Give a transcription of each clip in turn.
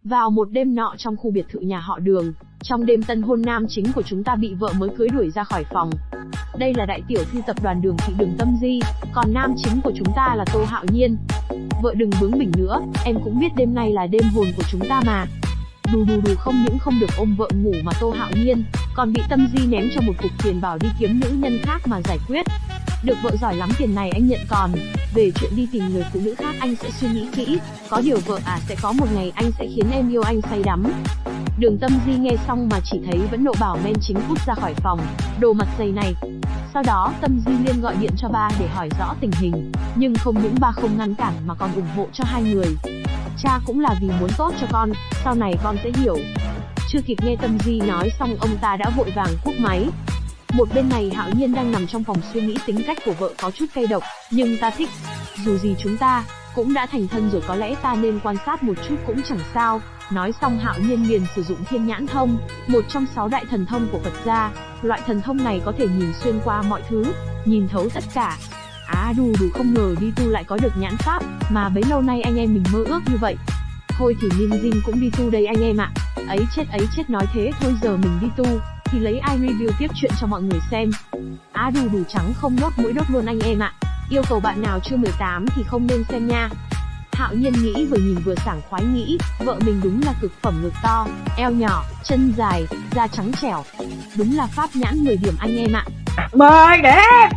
Vào một đêm nọ trong khu biệt thự nhà họ Đường, trong đêm tân hôn, nam chính của chúng ta bị vợ mới cưới đuổi ra khỏi phòng. Đây là đại tiểu thư tập đoàn Đường thị Đường Tâm Di, còn nam chính của chúng ta là Tô Hạo Nhiên. Vợ đừng bướng bỉnh nữa, em cũng biết đêm nay là đêm hồn của chúng ta mà. Đù, không những không được ôm vợ ngủ mà Tô Hạo Nhiên còn bị Tâm Di ném cho một cục tiền bảo đi kiếm nữ nhân khác mà giải quyết. Được vợ giỏi lắm, tiền này anh nhận, còn về chuyện đi tìm người phụ nữ khác anh sẽ suy nghĩ kỹ, có điều vợ sẽ có một ngày anh sẽ khiến em yêu anh say đắm. Đường Tâm Di nghe xong mà chỉ thấy vẫn nộ bảo men chính cút ra khỏi phòng, đồ mặt dày này. Sau đó Tâm Di liên gọi điện cho ba để hỏi rõ tình hình, nhưng không những ba không ngăn cản mà còn ủng hộ cho hai người. Cha cũng là vì muốn tốt cho con, sau này con sẽ hiểu. Chưa kịp nghe Tâm Di nói xong, ông ta đã vội vàng cúp máy. Một bên này Hạo Nhiên đang nằm trong phòng suy nghĩ tính cách của vợ có chút cay độc, nhưng ta thích. Dù gì chúng ta cũng đã thành thân rồi, có lẽ ta nên quan sát một chút cũng chẳng sao. Nói xong Hạo Nhiên liền sử dụng Thiên Nhãn Thông, một trong 6 đại thần thông của Phật gia. Loại thần thông này có thể nhìn xuyên qua mọi thứ, nhìn thấu tất cả. Đù, không ngờ đi tu lại có được nhãn pháp, mà bấy lâu nay anh em mình mơ ước như vậy. Thôi thì Min Jin cũng đi tu đây anh em ạ. Ấy chết, nói thế thôi, giờ mình đi tu thì lấy ai review tiếp chuyện cho mọi người xem. Đù trắng không nốt mũi đốt luôn anh em ạ. Yêu cầu bạn nào chưa 18 thì không nên xem nha. Hạo Nhiên nghĩ vừa nhìn vừa sảng khoái, nghĩ vợ mình đúng là cực phẩm, ngực to, eo nhỏ, chân dài, da trắng trẻo. Đúng là pháp nhãn 10 điểm anh em ạ. Mời đẹp.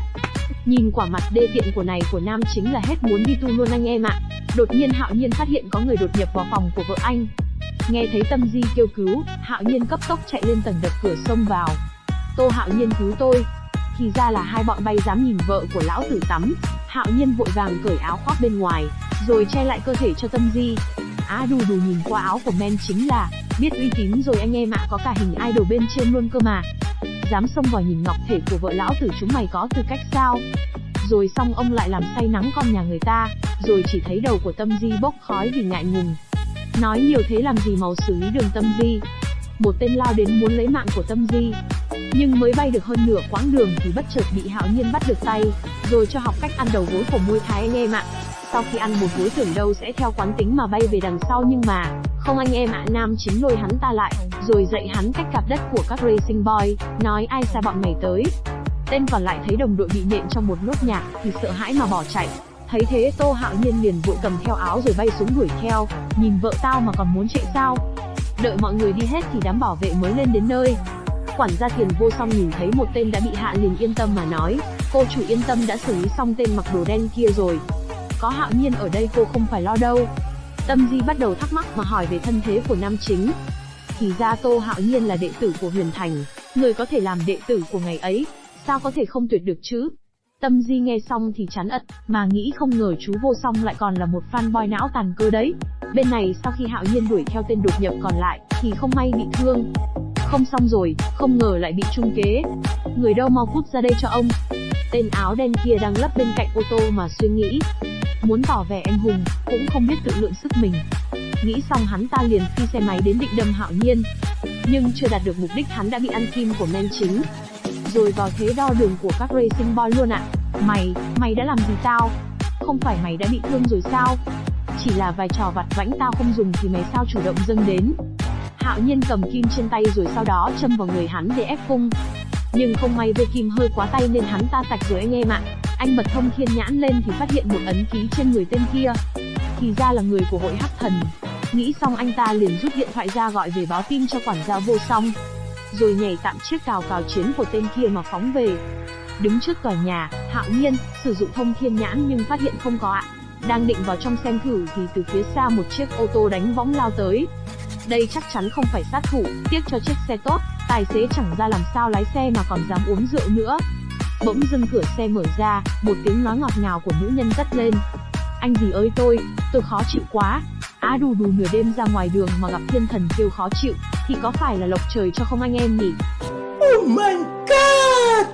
Nhìn quả mặt đê tiện của này của nam chính là hết muốn đi tu luôn anh em ạ. Đột nhiên Hạo Nhiên phát hiện có người đột nhập vào phòng của vợ anh. Nghe thấy Tâm Di kêu cứu, Hạo Nhiên cấp tốc chạy lên tầng đập cửa xông vào. Tô Hạo Nhiên cứu tôi. Thì ra là hai bọn bay dám nhìn vợ của lão tử tắm. Hạo Nhiên vội vàng cởi áo khoác bên ngoài, rồi che lại cơ thể cho Tâm Di. Đù nhìn qua áo của men chính là biết uy tín rồi anh em ạ, có cả hình idol bên trên luôn cơ mà. Dám xông vào nhìn ngọc thể của vợ lão tử, chúng mày có tư cách sao? Rồi xong ông lại làm say nắng con nhà người ta, rồi chỉ thấy đầu của Tâm Di bốc khói vì ngại ngùng. Nói nhiều thế làm gì màu xử lý Đường Tâm Di. Một tên lao đến muốn lấy mạng của Tâm Di, nhưng mới bay được hơn nửa quãng đường thì bất chợt bị Hạo Nhiên bắt được tay, rồi cho học cách ăn đầu gối của Muay Thái anh em ạ. Sau khi ăn một gối tưởng đâu sẽ theo quán tính mà bay về đằng sau, nhưng mà không anh em ạ. Nam chính lôi hắn ta lại, rồi dạy hắn cách cạp đất của các racing boy, nói ai xa bọn mày tới. Tên còn lại thấy đồng đội bị nện trong một nốt nhạc thì sợ hãi mà bỏ chạy. Thấy thế Tô Hạo Nhiên liền vội cầm theo áo rồi bay xuống đuổi theo. Nhìn vợ tao mà còn muốn chạy sao? Đợi mọi người đi hết thì đám bảo vệ mới lên đến nơi. Quản gia Tiền Vô Song nhìn thấy một tên đã bị hạ liền yên tâm mà nói, cô chủ yên tâm, đã xử lý xong tên mặc đồ đen kia rồi. Có Hạo Nhiên ở đây cô không phải lo đâu. Tâm Di bắt đầu thắc mắc mà hỏi về thân thế của nam chính. Thì ra Tô Hạo Nhiên là đệ tử của Huyền Thành, người có thể làm đệ tử của ngày ấy, sao có thể không tuyệt được chứ? Tâm Di nghe xong thì chán ật, mà nghĩ không ngờ chú Vô Song lại còn là một fanboy não tàn cơ đấy. Bên này sau khi Hạo Nhiên đuổi theo tên đột nhập còn lại thì không may bị thương. Không xong rồi, không ngờ lại bị trung kế. Người đâu mau cút ra đây cho ông. Tên áo đen kia đang lấp bên cạnh ô tô mà suy nghĩ. Muốn tỏ vẻ anh hùng, cũng không biết tự lượng sức mình. Nghĩ xong hắn ta liền phi xe máy đến định đâm Hạo Nhiên. Nhưng chưa đạt được mục đích hắn đã bị ăn kim của men chính. Rồi vào thế đo đường của các racing boy luôn ạ. Mày đã làm gì tao? Không phải mày đã bị thương rồi sao? Chỉ là vài trò vặt vãnh tao không dùng thì mày sao chủ động dâng đến? Hạo Nhiên cầm kim trên tay rồi sau đó châm vào người hắn để ép cung. Nhưng không may vê kim hơi quá tay nên hắn ta tạch rồi anh em ạ. Anh bật thông Thiên Nhãn lên thì phát hiện một ấn ký trên người tên kia. Thì ra là người của hội Hắc Thần. Nghĩ xong anh ta liền rút điện thoại ra gọi về báo tin cho quản gia Vô Song. Rồi nhảy tạm chiếc cào chiến của tên kia mà phóng về. Đứng trước tòa nhà, Hạo Nhiên sử dụng thông Thiên Nhãn nhưng phát hiện không có ạ. Đang định vào trong xem thử thì từ phía xa một chiếc ô tô đánh võng lao tới. Đây chắc chắn không phải sát thủ, tiếc cho chiếc xe tốt, tài xế chẳng ra làm sao lái xe mà còn dám uống rượu nữa. Bỗng dưng cửa xe mở ra, một tiếng nói ngọt ngào của nữ nhân cất lên. Anh gì ơi tôi khó chịu quá. Đù nửa đêm ra ngoài đường mà gặp thiên thần kêu khó chịu, thì có phải là lộc trời cho không anh em nhỉ? Oh my god!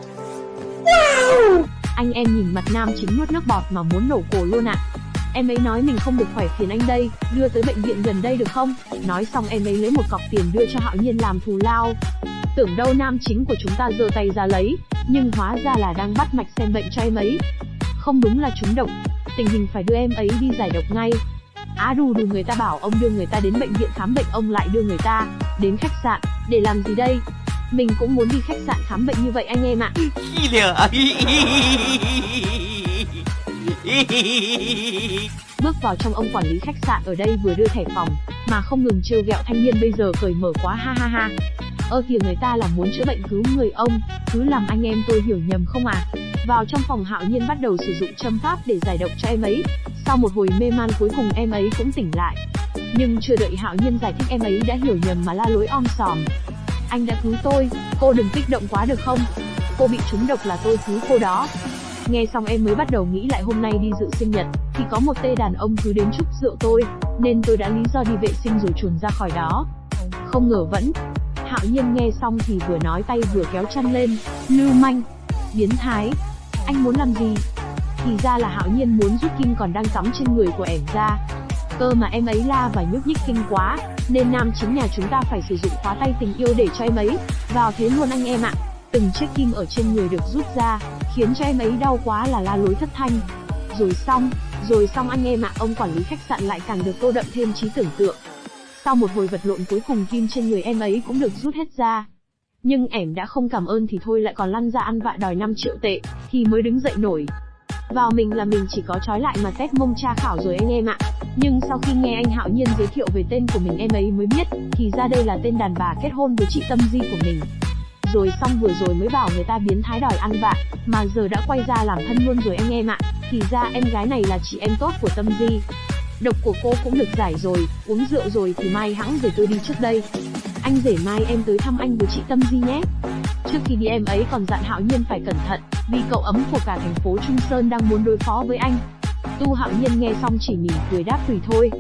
Wow! Anh em nhìn mặt nam chính nuốt nước bọt mà muốn nổ cổ luôn ạ. Em ấy nói mình không được khỏe, phiền anh đây, đưa tới bệnh viện gần đây được không? Nói xong em ấy lấy một cọc tiền đưa cho Hạo Nhiên làm thù lao. Tưởng đâu nam chính của chúng ta giơ tay ra lấy, nhưng hóa ra là đang bắt mạch xem bệnh cho em ấy. Không đúng là trúng độc, tình hình phải đưa em ấy đi giải độc ngay. Đù người ta bảo ông đưa người ta đến bệnh viện khám bệnh, ông lại đưa người ta đến khách sạn, để làm gì đây? Mình cũng muốn đi khách sạn khám bệnh như vậy anh em ạ. Bước vào trong, ông quản lý khách sạn ở đây vừa đưa thẻ phòng, mà không ngừng trêu ghẹo thanh niên bây giờ cởi mở quá ha ha ha. Kìa, người ta là muốn chữa bệnh cứu người, ông cứ làm anh em tôi hiểu nhầm không à? Vào trong phòng, Hạo Nhiên bắt đầu sử dụng châm pháp để giải độc cho em ấy. Sau một hồi mê man, cuối cùng em ấy cũng tỉnh lại. Nhưng chưa đợi Hạo Nhiên giải thích, em ấy đã hiểu nhầm mà la lối om sòm. Anh đã cứu tôi, cô đừng kích động quá được không? Cô bị trúng độc là tôi cứu cô đó. Nghe xong em mới bắt đầu nghĩ lại, hôm nay đi dự sinh nhật thì có một tên đàn ông cứ đến chúc rượu tôi, nên tôi đã lý do đi vệ sinh rồi chuồn ra khỏi đó. Không ngờ vẫn. Hạo Nhiên nghe xong thì vừa nói tay vừa kéo chăn lên. Lưu manh, biến thái, anh muốn làm gì? Thì ra là Hạo Nhiên muốn rút kim còn đang cắm trên người của ẻm ra. Cơ mà em ấy la và nhúc nhích kinh quá, nên nam chính nhà chúng ta phải sử dụng khóa tay tình yêu để cho em ấy vào thế luôn anh em ạ. Từng chiếc kim ở trên người được rút ra, khiến cho em ấy đau quá là la lối thất thanh. Rồi xong anh em ạ, ông quản lý khách sạn lại càng được tô đậm thêm trí tưởng tượng. Sau một hồi vật lộn, cuối cùng kim trên người em ấy cũng được rút hết ra. Nhưng ẻm đã không cảm ơn thì thôi, lại còn lăn ra ăn vạ đòi 5 triệu tệ, thì mới đứng dậy nổi. Vào mình là mình chỉ có trói lại mà test mông tra khảo rồi anh em ạ. Nhưng sau khi nghe anh Hạo Nhiên giới thiệu về tên của mình, em ấy mới biết, thì ra đây là tên đàn bà kết hôn với chị Tâm Di của mình. Rồi xong vừa rồi mới bảo người ta biến thái đòi ăn vạ, mà giờ đã quay ra làm thân luôn rồi anh em ạ. Thì ra em gái này là chị em tốt của Tâm Di. Độc của cô cũng được giải rồi, uống rượu rồi thì mai hẵng rồi tôi đi trước đây. Anh rể mai em tới thăm anh với chị Tâm Di nhé. Trước khi đi em ấy còn dặn Hạo Nhiên phải cẩn thận, vì cậu ấm của cả thành phố Trung Sơn đang muốn đối phó với anh. Hạo Nhiên nghe xong chỉ mỉm cười đáp tùy thôi.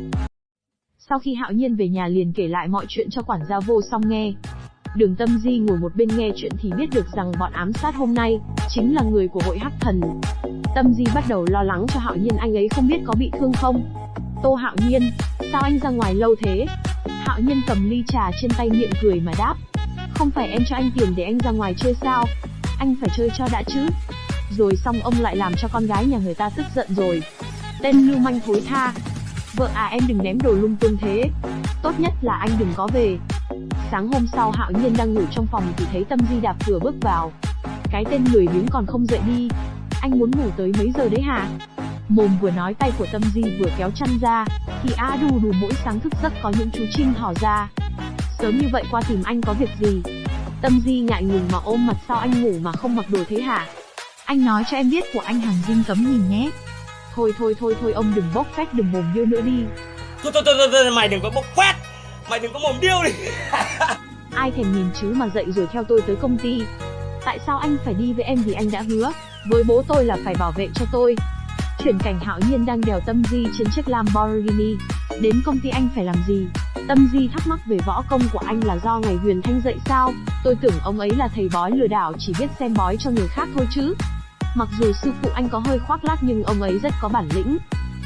Sau khi Hạo Nhiên về nhà liền kể lại mọi chuyện cho quản gia Vô Song nghe. Đường Tâm Di ngồi một bên nghe chuyện thì biết được rằng bọn ám sát hôm nay chính là người của hội Hắc Thần. Tâm Di bắt đầu lo lắng cho Hạo Nhiên, anh ấy không biết có bị thương không. Hạo Nhiên, sao anh ra ngoài lâu thế? Hạo Nhiên cầm ly trà trên tay miệng cười mà đáp. Không phải em cho anh tiền để anh ra ngoài chơi sao? Anh phải chơi cho đã chứ. Rồi xong ông lại làm cho con gái nhà người ta tức giận rồi. Tên lưu manh thối tha. Vợ à, em đừng ném đồ lung tung thế. Tốt nhất là anh đừng có về. Sáng hôm sau, Hạo Nhiên đang ngủ trong phòng thì thấy Tâm Di đạp cửa bước vào. Cái tên lười biếng còn không dậy đi. Anh muốn ngủ tới mấy giờ đấy hả? Mồm vừa nói, tay của Tâm Di vừa kéo chăn ra, thì Đù mỗi sáng thức giấc có những chú chim hò ra. Sớm như vậy qua tìm anh có việc gì? Tâm Di ngại ngùng mà ôm mặt, sao anh ngủ mà không mặc đồ thế hả? Anh nói cho em biết của anh hàng dinh cấm nhìn nhé. Thôi, ông đừng bốc phét, đừng mồm điêu nữa đi. Thôi, mày đừng có bốc phét, mày đừng có mồm điêu đi. Ai thèm nhìn chứ mà dậy rồi theo tôi tới công ty. Tại sao anh phải đi với em? Vì anh đã hứa với bố tôi là phải bảo vệ cho tôi. Chuyển cảnh, Hạo Nhiên đang đèo Tâm Di trên chiếc Lamborghini. Đến công ty anh phải làm gì? Tâm Di thắc mắc về võ công của anh là do ngày Huyền Thanh dạy sao? Tôi tưởng ông ấy là thầy bói lừa đảo, chỉ biết xem bói cho người khác thôi chứ. Mặc dù sư phụ anh có hơi khoác lác nhưng ông ấy rất có bản lĩnh.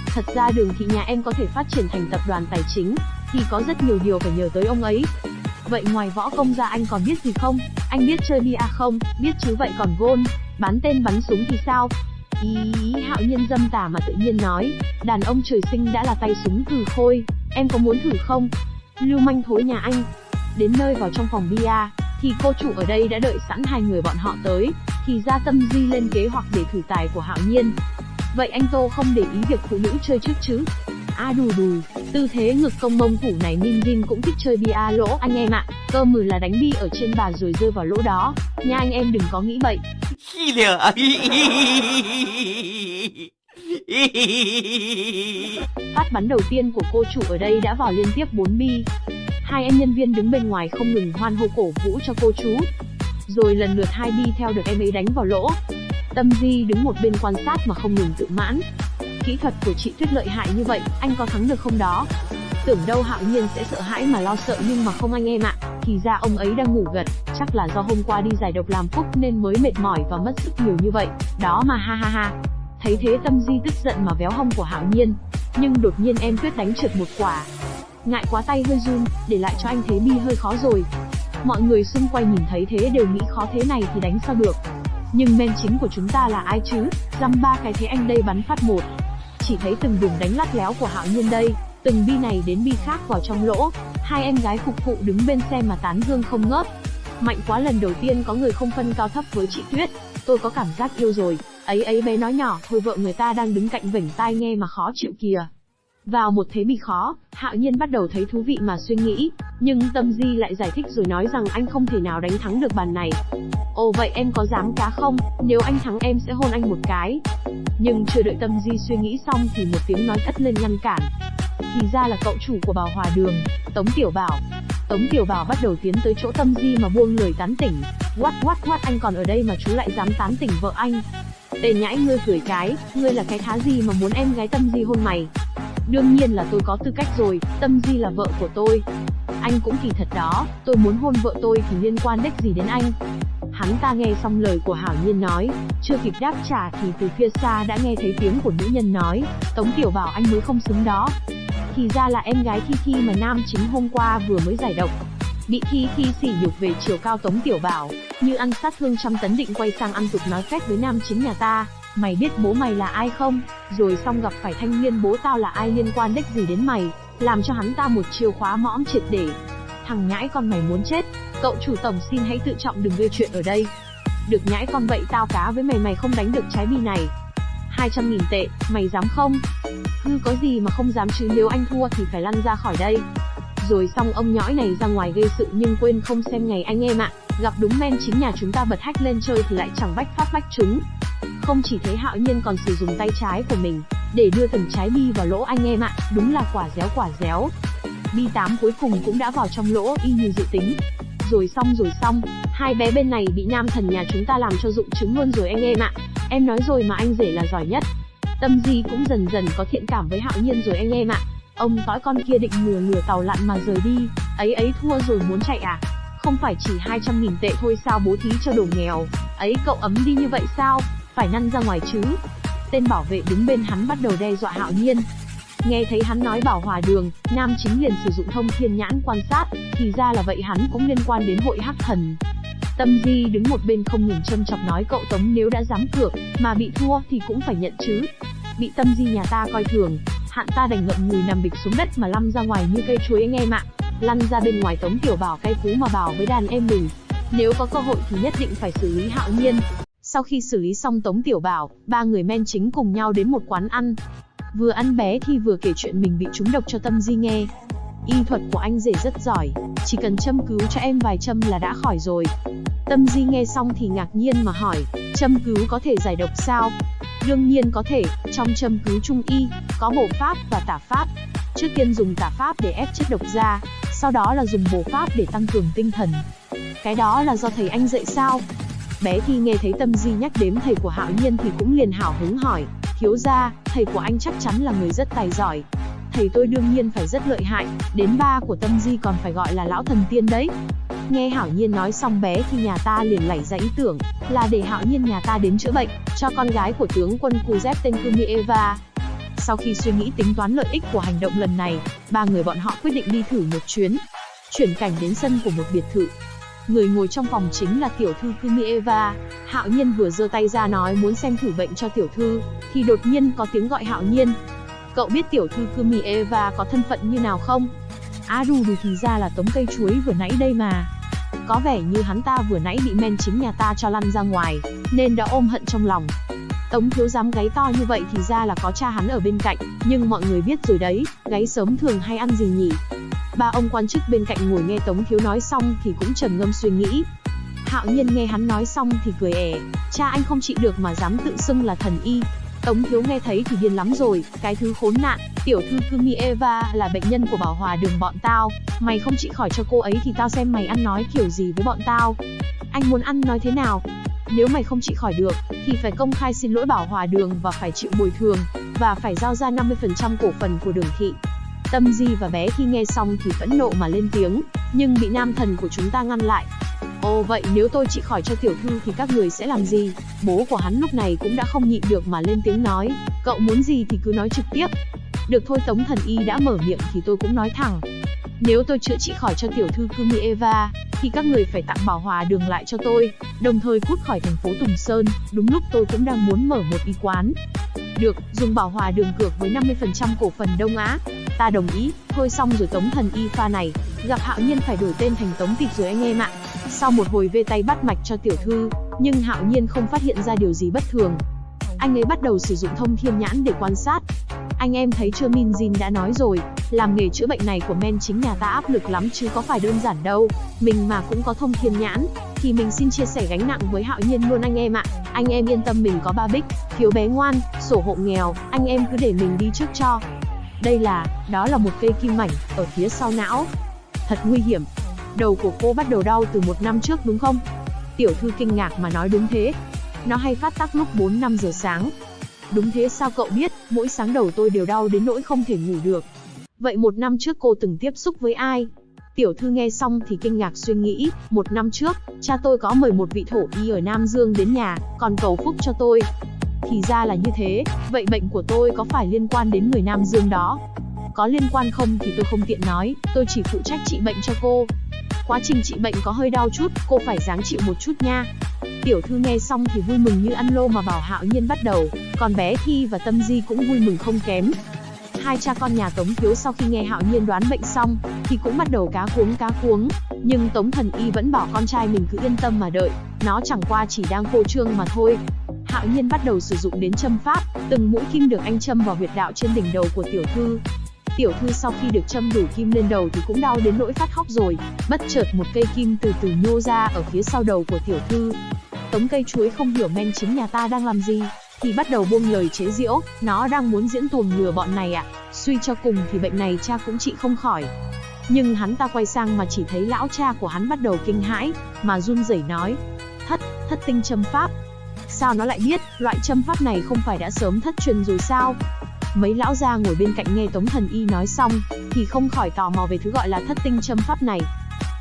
Thật ra Đường thị nhà em có thể phát triển thành tập đoàn tài chính thì có rất nhiều điều phải nhờ tới ông ấy. Vậy ngoài võ công ra anh còn biết gì không? Anh biết chơi bia không? Biết chứ. Vậy còn gôn, bắn tên bắn súng thì sao? Hạo Nhiên dâm tà mà tự nhiên nói, đàn ông trời sinh đã là tay súng cừ khôi, em có muốn thử không? Lưu manh thối nhà anh. Đến nơi vào trong phòng bia, thì cô chủ ở đây đã đợi sẵn hai người bọn họ tới. Thì ra Tâm Di lên kế hoạch để thử tài của Hạo Nhiên. Vậy anh Tô không để ý việc phụ nữ chơi trước chứ? Đù, tư thế ngực công mông thủ này Ninh Jin cũng thích chơi bia lỗ anh em ạ. Cơ mừ là đánh bi ở trên bàn rồi rơi vào lỗ đó nha, anh em đừng có nghĩ bậy. Phát bắn đầu tiên của cô chủ ở đây đã vào liên tiếp 4 bi. Hai anh nhân viên đứng bên ngoài không ngừng hoan hô cổ vũ cho cô chú. Rồi lần lượt 2 bi theo được em ấy đánh vào lỗ. Tâm Di đứng một bên quan sát mà không ngừng tự mãn. Kỹ thuật của chị Tuyết lợi hại như vậy, anh có thắng được không đó? Tưởng đâu Hạo Nhiên sẽ sợ hãi mà lo sợ, nhưng mà không anh em ạ. Thì ra ông ấy đang ngủ gật, chắc là do hôm qua đi giải độc làm phúc nên mới mệt mỏi và mất sức nhiều như vậy. Đó mà ha ha ha. Thấy thế Tâm Di tức giận mà véo hông của Hạo Nhiên. Nhưng đột nhiên em Tuyết đánh trượt một quả. Ngại quá tay hơi run, để lại cho anh thế bi hơi khó rồi. Mọi người xung quanh nhìn thấy thế đều nghĩ khó thế này thì đánh sao được. Nhưng men chính của chúng ta là ai chứ? Dăm ba cái thế anh đây bắn phát một. Chỉ thấy từng đường đánh lắt léo của Hạo Nhiên đây. Từng bi này đến bi khác vào trong lỗ, hai em gái phục vụ đứng bên xe mà tán dương không ngớt. Mạnh quá, lần đầu tiên có người không phân cao thấp với chị Tuyết, tôi có cảm giác yêu rồi. Ấy bé nói nhỏ, thôi vợ người ta đang đứng cạnh vểnh tai nghe mà khó chịu kìa. Vào một thế bi khó, Hạo Nhiên bắt đầu thấy thú vị mà suy nghĩ, nhưng Tâm Di lại giải thích rồi nói rằng anh không thể nào đánh thắng được bàn này. Ồ vậy em có dám cá không? Nếu anh thắng em sẽ hôn anh một cái. Nhưng chưa đợi Tâm Di suy nghĩ xong thì một tiếng nói cất lên ngăn cản. Thì ra là cậu chủ của Bảo Hòa Đường, Tống Tiểu Bảo. Tống Tiểu Bảo bắt đầu tiến tới chỗ Tâm Di mà buông lời tán tỉnh. What, anh còn ở đây mà chú lại dám tán tỉnh vợ anh? Tên nhãi, ngươi cười cái, ngươi là cái thá gì mà muốn em gái Tâm Di hôn mày? Đương nhiên là tôi có tư cách rồi, Tâm Di là vợ của tôi. Anh cũng kỳ thật đó, tôi muốn hôn vợ tôi thì liên quan đếch gì đến anh? Hắn ta nghe xong lời của Hạo Nhiên nói, chưa kịp đáp trả thì từ phía xa đã nghe thấy tiếng của nữ nhân nói, Tống Tiểu Bảo anh mới không xứng đó. Thì ra là em gái Thi Thi mà nam chính hôm qua vừa mới giải độc. Bị Thi Thi sỉ nhục về chiều cao Tống Tiểu Bảo, như ăn sát thương trăm tấn định quay sang ăn tục nói phét với nam chính nhà ta. Mày biết bố mày là ai không? Rồi xong gặp phải thanh niên bố tao là ai liên quan đếch gì đến mày, làm cho hắn ta một chiêu khóa mõm triệt để. Thằng nhãi con mày muốn chết, cậu chủ tổng xin hãy tự trọng đừng gây chuyện ở đây. Được nhãi con, vậy tao cá với mày không đánh được trái bi này. 200.000 tệ, mày dám không? Hư có gì mà không dám chứ, nếu anh thua thì phải lăn ra khỏi đây. Rồi xong ông nhõi này ra ngoài gây sự nhưng quên không xem ngày anh em ạ. Gặp đúng men chính nhà chúng ta bật hack lên chơi thì lại chẳng bách phát bách trúng. Không chỉ thế, Hạo Nhiên còn sử dụng tay trái của mình để đưa từng trái bi vào lỗ anh em ạ, đúng là quả réo. Bi 8 cuối cùng cũng đã vào trong lỗ y như dự tính. Rồi xong, hai bé bên này bị nam thần nhà chúng ta làm cho rụng trứng luôn rồi anh em ạ. Em nói rồi mà, anh rể là giỏi nhất. Tâm Di cũng dần dần có thiện cảm với Hạo Nhiên rồi anh em ạ. Ông tối con kia định lừa tàu lặn mà rời đi. Ấy thua rồi muốn chạy à? Không phải chỉ 200.000 tệ thôi sao bố thí cho đồ nghèo? Ấy cậu ấm đi như vậy sao? Phải năn ra ngoài chứ. Tên bảo vệ đứng bên hắn bắt đầu đe dọa Hạo Nhiên. Nghe thấy hắn nói Bảo Hòa Đường, nam chính liền sử dụng thông thiên nhãn quan sát, thì ra là vậy, hắn cũng liên quan đến hội hắc thần. Tâm Di đứng một bên không ngừng châm chọc nói cậu Tống nếu đã dám cược mà bị thua thì cũng phải nhận chứ. Bị Tâm Di nhà ta coi thường, hạn ta đành ngậm ngùi nằm bịch xuống đất mà lăn ra ngoài như cây chuối anh em ạ. Lăn ra bên ngoài, Tống Tiểu Bảo cay cú mà bảo với đàn em mình, nếu có cơ hội thì nhất định phải xử lý Hạo Nhiên. Sau khi xử lý xong Tống Tiểu Bảo, ba người men chính cùng nhau đến một quán ăn. Vừa ăn bé thì vừa kể chuyện mình bị trúng độc cho Tâm Di nghe. Y thuật của anh rể rất giỏi, chỉ cần châm cứu cho em vài châm là đã khỏi rồi. Tâm Di nghe xong thì ngạc nhiên mà hỏi, châm cứu có thể giải độc sao? Đương nhiên có thể, trong châm cứu trung y, có bổ pháp và tả pháp. Trước tiên dùng tả pháp để ép chất độc ra, sau đó là dùng bổ pháp để tăng cường tinh thần. Cái đó là do thầy anh dạy sao? Bé Thi nghe thấy Tâm Di nhắc đến thầy của Hạo Nhiên thì cũng liền hào hứng hỏi, thiếu gia, thầy của anh chắc chắn là người rất tài giỏi. Thầy tôi đương nhiên phải rất lợi hại, đến ba của Tâm Di còn phải gọi là lão thần tiên đấy. Nghe Hạo Nhiên nói xong, bé Thi nhà ta liền nảy ra ý tưởng là để Hạo Nhiên nhà ta đến chữa bệnh cho con gái của tướng quân Kuzep tên Kumieva. Sau khi suy nghĩ tính toán lợi ích của hành động lần này, ba người bọn họ quyết định đi thử một chuyến. Chuyển cảnh đến sân của một biệt thự. Người ngồi trong phòng chính là tiểu thư Kumieva. Hạo Nhiên vừa giơ tay ra nói muốn xem thử bệnh cho tiểu thư, thì đột nhiên có tiếng gọi Hạo Nhiên. Cậu biết tiểu thư Kumieva có thân phận như nào không? Đù thì ra là Tống cây chuối vừa nãy đây mà. Có vẻ như hắn ta vừa nãy bị men chính nhà ta cho lăn ra ngoài, nên đã ôm hận trong lòng. Tống thiếu dám gáy to như vậy thì ra là có cha hắn ở bên cạnh, nhưng mọi người biết rồi đấy, gáy sớm thường hay ăn gì nhỉ? Ba ông quan chức bên cạnh ngồi nghe Tống thiếu nói xong thì cũng trầm ngâm suy nghĩ. Hạo Nhiên nghe hắn nói xong thì cười ẻ, cha anh không trị được mà dám tự xưng là thần y. Tống thiếu nghe thấy thì điên lắm rồi, cái thứ khốn nạn, tiểu thư Kumieva là bệnh nhân của Bảo Hòa Đường bọn tao, mày không trị khỏi cho cô ấy thì tao xem mày ăn nói kiểu gì với bọn tao. Anh muốn ăn nói thế nào? Nếu mày không trị khỏi được thì phải công khai xin lỗi Bảo Hòa Đường và phải chịu bồi thường, và phải giao ra 50% cổ phần của Đường thị. Tâm Di và bé Thi nghe xong thì phẫn nộ mà lên tiếng, nhưng bị nam thần của chúng ta ngăn lại. Ồ vậy nếu tôi trị khỏi cho tiểu thư thì các người sẽ làm gì? Bố của hắn lúc này cũng đã không nhịn được mà lên tiếng nói, cậu muốn gì thì cứ nói trực tiếp. Được thôi, Tống thần y đã mở miệng thì tôi cũng nói thẳng. Nếu tôi chữa trị khỏi cho tiểu thư Kumieva thì các người phải tặng Bảo Hòa Đường lại cho tôi, đồng thời cút khỏi thành phố Tùng Sơn. Đúng lúc tôi cũng đang muốn mở một y quán. Được, dùng Bảo Hòa Đường cược với 50% cổ phần Đông Á. Ta đồng ý. Thôi xong rồi Tống Thần Y pha này, gặp Hạo Nhiên phải đổi tên thành Tống Tịt rồi anh em ạ. Sau một hồi vê tay bắt mạch cho tiểu thư, nhưng Hạo Nhiên không phát hiện ra điều gì bất thường. Anh ấy bắt đầu sử dụng thông thiên nhãn để quan sát. Anh em thấy chưa, Min Jin đã nói rồi, làm nghề chữa bệnh này của men chính nhà ta áp lực lắm chứ có phải đơn giản đâu. Mình mà cũng có thông thiên nhãn, thì mình xin chia sẻ gánh nặng với Hạo Nhiên luôn anh em ạ. Anh em yên tâm, mình có 3 bích, phiếu bé ngoan, sổ hộ nghèo, anh em cứ để mình đi trước cho. Đó là một cây kim mảnh, ở phía sau não. Thật nguy hiểm. Đầu của cô bắt đầu đau từ 1 năm trước đúng không? Tiểu thư kinh ngạc mà nói đúng thế. Nó hay phát tác lúc 4-5 giờ sáng. Đúng thế, sao cậu biết? Mỗi sáng đầu tôi đều đau đến nỗi không thể ngủ được. Vậy 1 năm trước cô từng tiếp xúc với ai? Tiểu thư nghe xong thì kinh ngạc suy nghĩ, 1 năm trước, cha tôi có mời một vị thổ y ở Nam Dương đến nhà, còn cầu phúc cho tôi. Thì ra là như thế, vậy bệnh của tôi có phải liên quan đến người Nam Dương đó? Có liên quan không thì tôi không tiện nói, tôi chỉ phụ trách trị bệnh cho cô. Quá trình trị bệnh có hơi đau chút, cô phải ráng chịu một chút nha. Tiểu thư nghe xong thì vui mừng như ăn lô mà bảo Hạo Nhiên bắt đầu, còn bé Thi và Tâm Di cũng vui mừng không kém. Hai cha con nhà Tống Thiếu sau khi nghe Hạo Nhiên đoán bệnh xong, thì cũng bắt đầu cá cuống. Nhưng Tống Thần Y vẫn bảo con trai mình cứ yên tâm mà đợi, nó chẳng qua chỉ đang phô trương mà thôi. Hạo Nhiên bắt đầu sử dụng đến châm pháp, từng mũi kim được anh châm vào huyệt đạo trên đỉnh đầu của tiểu thư. Tiểu thư sau khi được châm đủ kim lên đầu thì cũng đau đến nỗi phát khóc rồi. Bất chợt một cây kim từ từ nhô ra ở phía sau đầu của tiểu thư. Tống Cây Chuối không hiểu men chính nhà ta đang làm gì, thì bắt đầu buông lời chế giễu, nó đang muốn diễn tuồng lừa bọn này ạ. Suy cho cùng thì bệnh này cha cũng trị không khỏi. Nhưng hắn ta quay sang mà chỉ thấy lão cha của hắn bắt đầu kinh hãi, mà run rẩy nói, thất tinh châm pháp. Sao nó lại biết, loại châm pháp này không phải đã sớm thất truyền rồi sao? Mấy lão già ngồi bên cạnh nghe Tống Thần Y nói xong, thì không khỏi tò mò về thứ gọi là thất tinh châm pháp này.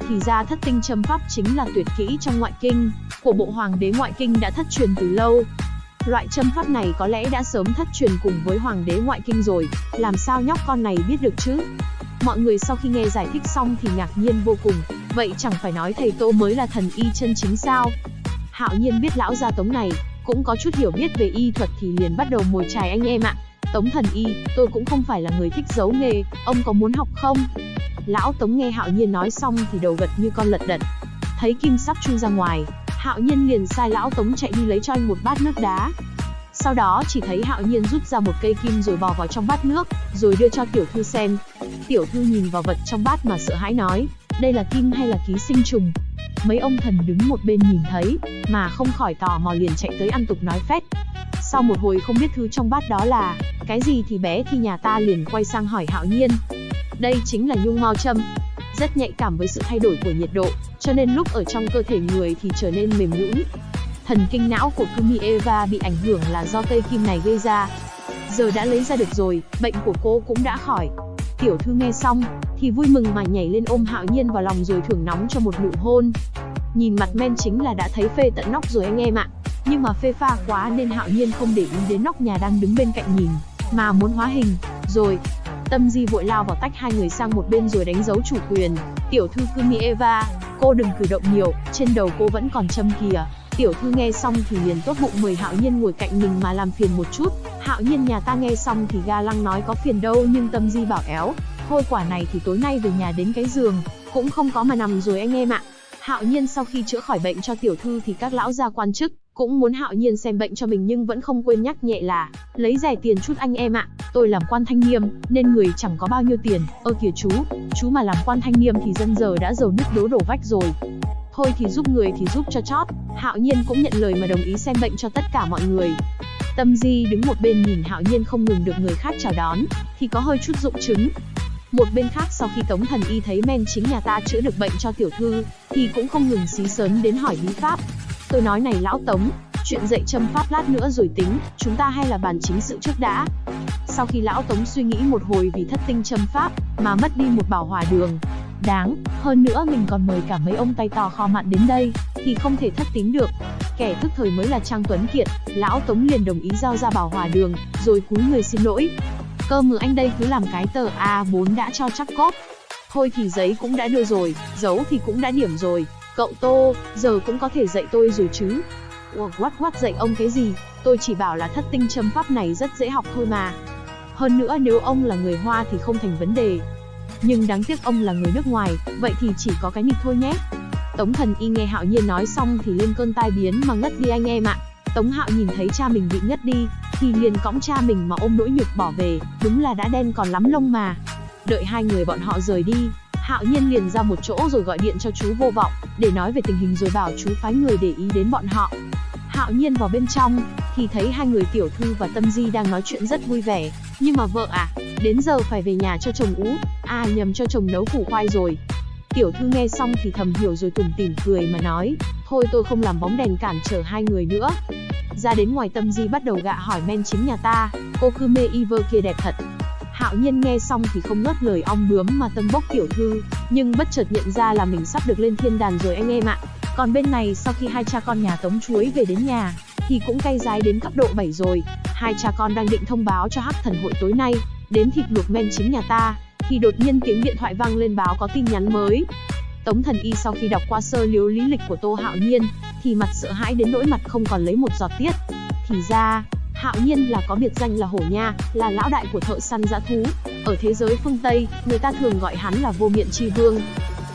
Thì ra thất tinh châm pháp chính là tuyệt kỹ trong ngoại kinh, của bộ Hoàng đế ngoại kinh đã thất truyền từ lâu. Loại châm pháp này có lẽ đã sớm thất truyền cùng với Hoàng đế ngoại kinh rồi, làm sao nhóc con này biết được chứ? Mọi người sau khi nghe giải thích xong thì ngạc nhiên vô cùng, vậy chẳng phải nói thầy Tô mới là thần y chân chính sao? Hạo Nhiên biết lão gia Tống này cũng có chút hiểu biết về y thuật thì liền bắt đầu mồi chài anh em ạ. Tống Thần Y, tôi cũng không phải là người thích giấu nghề, ông có muốn học không? Lão Tống nghe Hạo Nhiên nói xong thì đầu gật như con lật đật. Thấy kim sắp chui ra ngoài, Hạo Nhiên liền sai lão Tống chạy đi lấy cho anh một bát nước đá. Sau đó chỉ thấy Hạo Nhiên rút ra một cây kim rồi bò vào trong bát nước, rồi đưa cho tiểu thư xem. Tiểu thư nhìn vào vật trong bát mà sợ hãi nói, đây là kim hay là ký sinh trùng? Mấy ông thần đứng một bên nhìn thấy, mà không khỏi tò mò liền chạy tới ăn tục nói phét. Sau một hồi không biết thứ trong bát đó là cái gì thì bé Thi nhà ta liền quay sang hỏi Hạo Nhiên. Đây chính là nhung mao châm, rất nhạy cảm với sự thay đổi của nhiệt độ, cho nên lúc ở trong cơ thể người thì trở nên mềm nhũn. Thần kinh não của Kumi Eva bị ảnh hưởng là do cây kim này gây ra. Giờ đã lấy ra được rồi, bệnh của cô cũng đã khỏi. Tiểu thư nghe xong thì vui mừng mà nhảy lên ôm Hạo Nhiên vào lòng rồi thưởng nóng cho một nụ hôn. Nhìn mặt men chính là đã thấy phê tận nóc rồi anh em ạ. Nhưng mà phê pha quá nên Hạo Nhiên không để ý đến nóc nhà đang đứng bên cạnh nhìn, mà muốn hóa hình. Rồi, Tâm Di vội lao vào tách hai người sang một bên rồi đánh dấu chủ quyền. Tiểu thư Kumi Eva, cô đừng cử động nhiều, trên đầu cô vẫn còn châm kìa. Tiểu thư nghe xong thì liền tốt bụng mời Hạo Nhiên ngồi cạnh mình mà làm phiền một chút. Hạo Nhiên nhà ta nghe xong thì ga lăng nói có phiền đâu, nhưng Tâm Di bảo éo, thôi quả này thì tối nay về nhà đến cái giường cũng không có mà nằm rồi anh em ạ. Hạo Nhiên sau khi chữa khỏi bệnh cho tiểu thư thì các lão gia quan chức cũng muốn Hạo Nhiên xem bệnh cho mình, nhưng vẫn không quên nhắc nhẹ là lấy rẻ tiền chút anh em ạ. Tôi làm quan thanh nghiêm nên người chẳng có bao nhiêu tiền. Ơ kìa chú mà làm quan thanh nghiêm thì dân giờ đã giàu nứt đổ vách rồi. Thôi thì giúp người thì giúp cho chót. Hạo Nhiên cũng nhận lời mà đồng ý xem bệnh cho tất cả mọi người. Tâm Di đứng một bên nhìn Hạo Nhiên không ngừng được người khác chào đón thì có hơi chút dụng chứng. Một bên khác sau khi Tống Thần Y thấy men chính nhà ta chữa được bệnh cho tiểu thư thì cũng không ngừng xí xớn đến hỏi lý pháp. Tôi nói này lão Tống, chuyện dạy châm pháp lát nữa rồi tính, chúng ta hay là bàn chính sự trước đã. Sau khi lão Tống suy nghĩ một hồi vì thất tinh châm pháp mà mất đi một bảo hòa đường đáng, hơn nữa mình còn mời cả mấy ông tay to kho mặn đến đây thì không thể thất tín được. Kẻ thức thời mới là Trang Tuấn Kiệt, lão Tống liền đồng ý giao ra bảo hòa đường, rồi cúi người xin lỗi. Cơ mà anh đây cứ làm cái tờ A4 đã cho chắc cốt. Thôi thì giấy cũng đã đưa rồi, dấu thì cũng đã điểm rồi. Cậu Tô, giờ cũng có thể dạy tôi rồi chứ? What dạy ông cái gì? Tôi chỉ bảo là thất tinh châm pháp này rất dễ học thôi mà. Hơn nữa nếu ông là người Hoa thì không thành vấn đề. Nhưng đáng tiếc ông là người nước ngoài, vậy thì chỉ có cái nịt thôi nhé. Tống Thần Y nghe Hạo Nhiên nói xong thì lên cơn tai biến mà ngất đi anh em ạ. Tống Hạo nhìn thấy cha mình bị ngất đi, thì liền cõng cha mình mà ôm nỗi nhục bỏ về, đúng là đã đen còn lắm lông mà. Đợi hai người bọn họ rời đi, Hạo Nhiên liền ra một chỗ rồi gọi điện cho chú Vô Vọng, để nói về tình hình rồi bảo chú phái người để ý đến bọn họ. Hạo Nhiên vào bên trong, thì thấy hai người Tiểu Thư và Tâm Di đang nói chuyện rất vui vẻ. Nhưng mà vợ à, đến giờ phải về nhà cho chồng ú, nhầm cho chồng nấu củ khoai rồi. Tiểu Thư nghe xong thì thầm hiểu rồi tủm tỉm cười mà nói, thôi tôi không làm bóng đèn cản trở hai người nữa. Ra đến ngoài, Tâm Di bắt đầu gạ hỏi men chính nhà ta, cô cứ mê y vơ kia đẹp thật. Hạo Nhiên nghe xong thì không ngớt lời ong bướm mà tâng bốc Tiểu Thư, nhưng bất chợt nhận ra là mình sắp được lên thiên đàn rồi anh em ạ. Còn bên này sau khi hai cha con nhà Tống Chuối về đến nhà, thì cũng cay dái đến cấp độ 7 rồi. Hai cha con đang định thông báo cho Hắc Thần hội tối nay đến thịt luộc men chính nhà ta, thì đột nhiên tiếng điện thoại vang lên báo có tin nhắn mới. Tống Thần Y sau khi đọc qua sơ liếu lý lịch của Tô Hạo Nhiên, thì mặt sợ hãi đến nỗi mặt không còn lấy một giọt tiết. Thì ra, Hạo Nhiên là có biệt danh là Hổ Nha, là lão đại của thợ săn dã thú. Ở thế giới phương Tây, người ta thường gọi hắn là Vô Miện Chi Vương.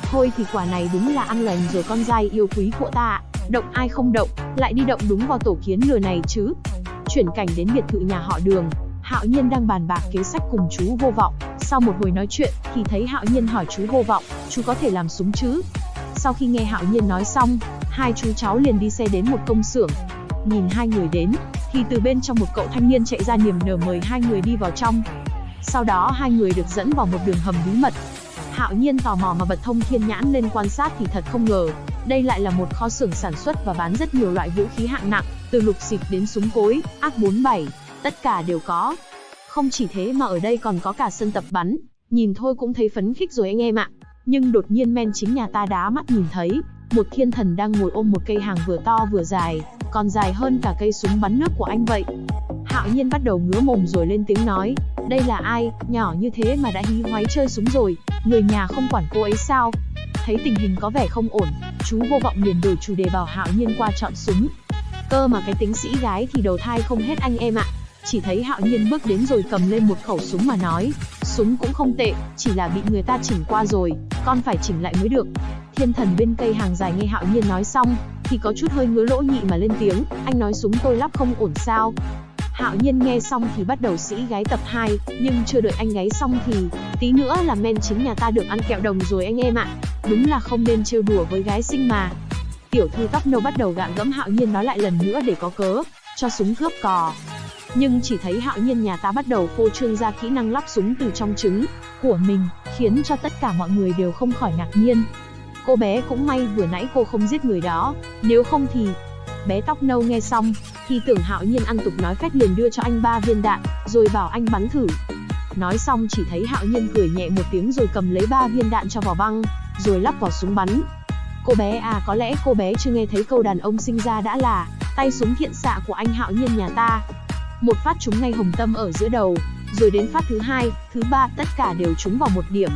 Thôi thì quả này đúng là ăn lành rồi con dai yêu quý của ta ạ. Động ai không động, lại đi động đúng vào tổ kiến lừa này chứ. Chuyển cảnh đến biệt thự nhà họ Đường, Hạo Nhiên đang bàn bạc kế sách cùng chú Vô Vọng. Sau một hồi nói chuyện, thì thấy Hạo Nhiên hỏi chú Vô Vọng, chú có thể làm súng chứ? Sau khi nghe Hạo Nhiên nói xong, hai chú cháu liền đi xe đến một công xưởng. Nhìn hai người đến, thì từ bên trong một cậu thanh niên chạy ra niềm nở mời hai người đi vào trong. Sau đó hai người được dẫn vào một đường hầm bí mật. Hạo Nhiên tò mò mà bật thông thiên nhãn lên quan sát thì thật không ngờ, đây lại là một kho xưởng sản xuất và bán rất nhiều loại vũ khí hạng nặng, từ lục xịt đến súng cối, AK-47, tất cả đều có. Không chỉ thế mà ở đây còn có cả sân tập bắn, nhìn thôi cũng thấy phấn khích rồi anh em ạ. Nhưng đột nhiên men chính nhà ta đá mắt nhìn thấy, một thiên thần đang ngồi ôm một cây hàng vừa to vừa dài, còn dài hơn cả cây súng bắn nước của anh vậy. Hạo Nhiên bắt đầu ngứa mồm rồi lên tiếng nói, đây là ai, nhỏ như thế mà đã hí hoáy chơi súng rồi, người nhà không quản cô ấy sao? Thấy tình hình có vẻ không ổn, chú Vô Vọng liền đổi chủ đề bảo Hạo Nhiên qua chọn súng. Cơ mà cái tính sĩ gái thì đầu thai không hết anh em ạ. Chỉ thấy Hạo Nhiên bước đến rồi cầm lên một khẩu súng mà nói, súng cũng không tệ, chỉ là bị người ta chỉnh qua rồi, con phải chỉnh lại mới được. Thiên thần bên cây hàng dài nghe Hạo Nhiên nói xong, thì có chút hơi ngứa lỗ nhị mà lên tiếng, anh nói súng tôi lắp không ổn sao? Hạo Nhiên nghe xong thì bắt đầu sĩ gái tập 2, nhưng chưa đợi anh gáy xong thì tí nữa là men chính nhà ta được ăn kẹo đồng rồi anh em ạ. Đúng là không nên trêu đùa với gái xinh mà. Tiểu Thư tóc nâu bắt đầu gạ gẫm Hạo Nhiên nói lại lần nữa để có cớ cho súng cướp cò. Nhưng chỉ thấy Hạo Nhiên nhà ta bắt đầu phô trương ra kỹ năng lắp súng từ trong trứng của mình, khiến cho tất cả mọi người đều không khỏi ngạc nhiên. Cô bé cũng may vừa nãy cô không giết người đó, nếu không thì... Bé tóc nâu nghe xong, thì tưởng Hạo Nhiên ăn tục nói phét liền đưa cho anh 3 viên đạn, rồi bảo anh bắn thử. Nói xong chỉ thấy Hạo Nhiên cười nhẹ một tiếng rồi cầm lấy 3 viên đạn cho vào băng, rồi lắp vào súng bắn. Cô bé à, có lẽ cô bé chưa nghe thấy câu đàn ông sinh ra đã là tay súng thiện xạ của anh Hạo Nhiên nhà ta. Một phát trúng ngay hồng tâm ở giữa đầu, rồi đến phát thứ 2, thứ 3 tất cả đều trúng vào một điểm.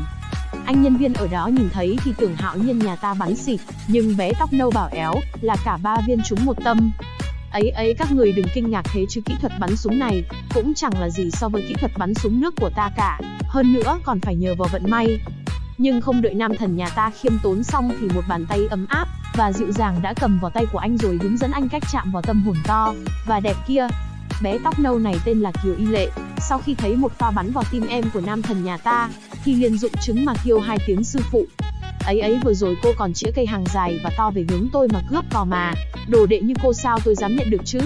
Anh nhân viên ở đó nhìn thấy thì tưởng Hạo Nhiên nhà ta bắn xịt, nhưng bé tóc nâu bảo éo là cả 3 viên trúng một tâm. Ấy các người đừng kinh ngạc thế chứ kỹ thuật bắn súng này cũng chẳng là gì so với kỹ thuật bắn súng nước của ta cả, hơn nữa còn phải nhờ vào vận may. Nhưng không đợi nam thần nhà ta khiêm tốn xong thì một bàn tay ấm áp và dịu dàng đã cầm vào tay của anh rồi hướng dẫn anh cách chạm vào tâm hồn to và đẹp kia. Bé tóc nâu này tên là Kiều Y Lệ, sau khi thấy một pha bắn vào tim em của nam thần nhà ta, thì liền dụng chứng mà kêu 2 tiếng sư phụ. Vừa rồi cô còn chĩa cây hàng dài và to về hướng tôi mà cướp cò mà, đồ đệ như cô sao tôi dám nhận được chứ?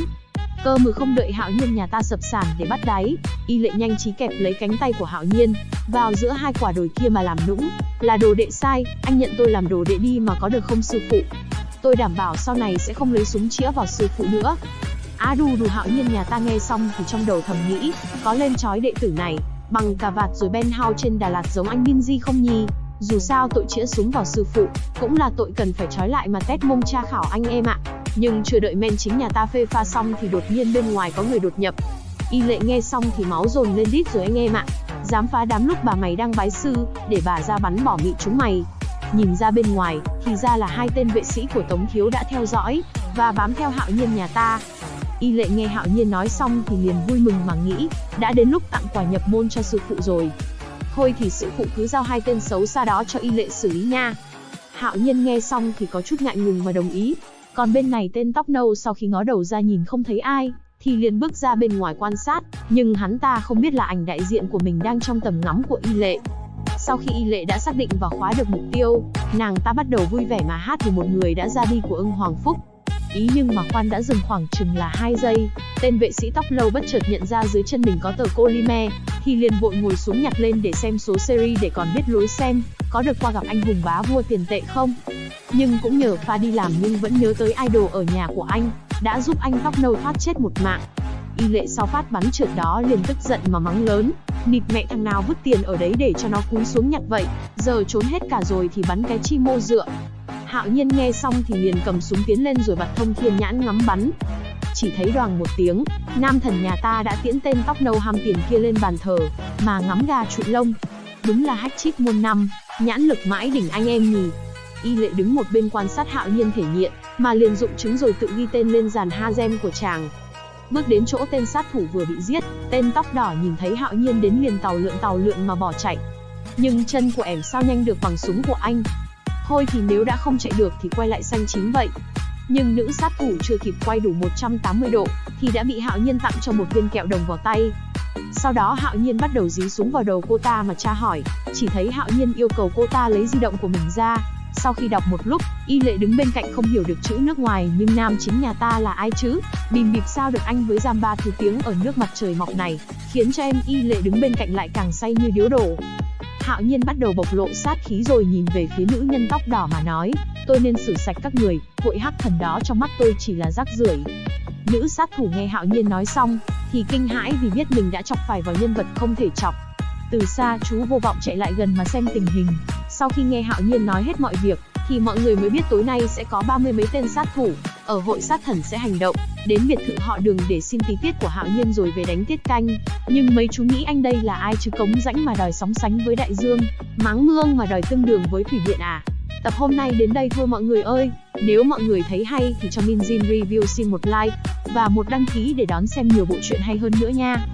Cơ mà không đợi Hạo Nhiên nhà ta sập sàn để bắt đáy, Y Lệ nhanh trí kẹp lấy cánh tay của Hạo Nhiên vào giữa 2 quả đồi kia mà làm nũng, là đồ đệ sai, anh nhận tôi làm đồ đệ đi mà có được không sư phụ? Tôi đảm bảo sau này sẽ không lấy súng chĩa vào sư phụ nữa. Đù Hạo Nhiên nhà ta nghe xong thì trong đầu thầm nghĩ, có lên chói đệ tử này bằng cà vạt rồi Ben Hao trên Đà Lạt giống anh Binzi không nhỉ? Dù sao tội chĩa súng vào sư phụ cũng là tội cần phải trói lại mà tét mông tra khảo anh em ạ. Nhưng chưa đợi men chính nhà ta phê pha xong thì đột nhiên bên ngoài có người đột nhập. Y Lệ nghe xong thì máu dồn lên đít rồi anh em ạ. Dám phá đám lúc bà mày đang bái sư, để bà ra bắn bỏ mị chúng mày. Nhìn ra bên ngoài thì ra là 2 tên vệ sĩ của Tống Thiếu đã theo dõi và bám theo Hạo Nhiên nhà ta. Y Lệ nghe Hạo Nhiên nói xong thì liền vui mừng mà nghĩ, đã đến lúc tặng quà nhập môn cho sư phụ rồi. Thôi thì sư phụ cứ giao 2 tên xấu xa đó cho Y Lệ xử lý nha. Hạo Nhiên nghe xong thì có chút ngại ngùng mà đồng ý. Còn bên này tên tóc nâu sau khi ngó đầu ra nhìn không thấy ai, thì liền bước ra bên ngoài quan sát, nhưng hắn ta không biết là ảnh đại diện của mình đang trong tầm ngắm của Y Lệ. Sau khi Y Lệ đã xác định và khóa được mục tiêu, nàng ta bắt đầu vui vẻ mà hát về một người đã ra đi của Ưng Hoàng Phúc. Ý nhưng mà khoan đã dừng khoảng chừng là 2 giây, tên vệ sĩ tóc lâu bất chợt nhận ra dưới chân mình có tờ polymer, thì liền vội ngồi xuống nhặt lên để xem số series để còn biết lối xem, có được qua gặp anh hùng bá vua tiền tệ không. Nhưng cũng nhờ pha đi làm nhưng vẫn nhớ tới idol ở nhà của anh, đã giúp anh tóc nâu thoát chết một mạng. Y Lệ sau phát bắn trượt đó liền tức giận mà mắng lớn, nịt mẹ thằng nào vứt tiền ở đấy để cho nó cúi xuống nhặt vậy, giờ trốn hết cả rồi thì bắn cái chi mô dựa. Hạo Nhiên nghe xong thì liền cầm súng tiến lên rồi bật thông thiên nhãn ngắm bắn. Chỉ thấy đoàng một tiếng, nam thần nhà ta đã tiễn tên tóc nâu ham tiền kia lên bàn thờ, mà ngắm gà trụi lông. Đúng là hack chít muôn năm, nhãn lực mãi đỉnh anh em nhỉ. Y Lệ đứng một bên quan sát Hạo Nhiên thể nghiện, mà liền dụng chứng rồi tự ghi tên lên dàn Hazem của chàng. Bước đến chỗ tên sát thủ vừa bị giết, tên tóc đỏ nhìn thấy Hạo Nhiên đến liền tàu lượn mà bỏ chạy. Nhưng chân của ẻm sao nhanh được bằng súng của anh. Thôi thì nếu đã không chạy được thì quay lại xanh chín vậy. Nhưng nữ sát thủ chưa kịp quay đủ 180 độ thì đã bị Hạo Nhiên tặng cho một viên kẹo đồng vào tay. Sau đó Hạo Nhiên bắt đầu dí súng vào đầu cô ta mà tra hỏi, chỉ thấy Hạo Nhiên yêu cầu cô ta lấy di động của mình ra. Sau khi đọc một lúc, Y Lệ đứng bên cạnh không hiểu được chữ nước ngoài, nhưng nam chính nhà ta là ai chứ? Bìm bịp sao được anh với giam ba thứ tiếng ở nước mặt trời mọc này, khiến cho em Y Lệ đứng bên cạnh lại càng say như điếu đổ. Hạo Nhiên bắt đầu bộc lộ sát khí rồi nhìn về phía nữ nhân tóc đỏ mà nói, tôi nên xử sạch các người, hội hắc thần đó trong mắt tôi chỉ là rác rưởi. Nữ sát thủ nghe Hạo Nhiên nói xong thì kinh hãi vì biết mình đã chọc phải vào nhân vật không thể chọc. Từ xa chú vô vọng chạy lại gần mà xem tình hình. Sau khi nghe Hạo Nhiên nói hết mọi việc thì mọi người mới biết tối nay sẽ có 30 mấy tên sát thủ ở hội sát thần sẽ hành động đến biệt thự họ Đường để xin tí tiết của Hạo Nhiên rồi về đánh tiết canh. Nhưng mấy chú nghĩ anh đây là ai chứ, cống rãnh mà đòi sóng sánh với đại dương, máng mương mà đòi tương đường với thủy điện à? Tập hôm nay đến đây thôi mọi người ơi. Nếu mọi người thấy hay thì cho Minjin Review xin một like và một đăng ký để đón xem nhiều bộ truyện hay hơn nữa nha.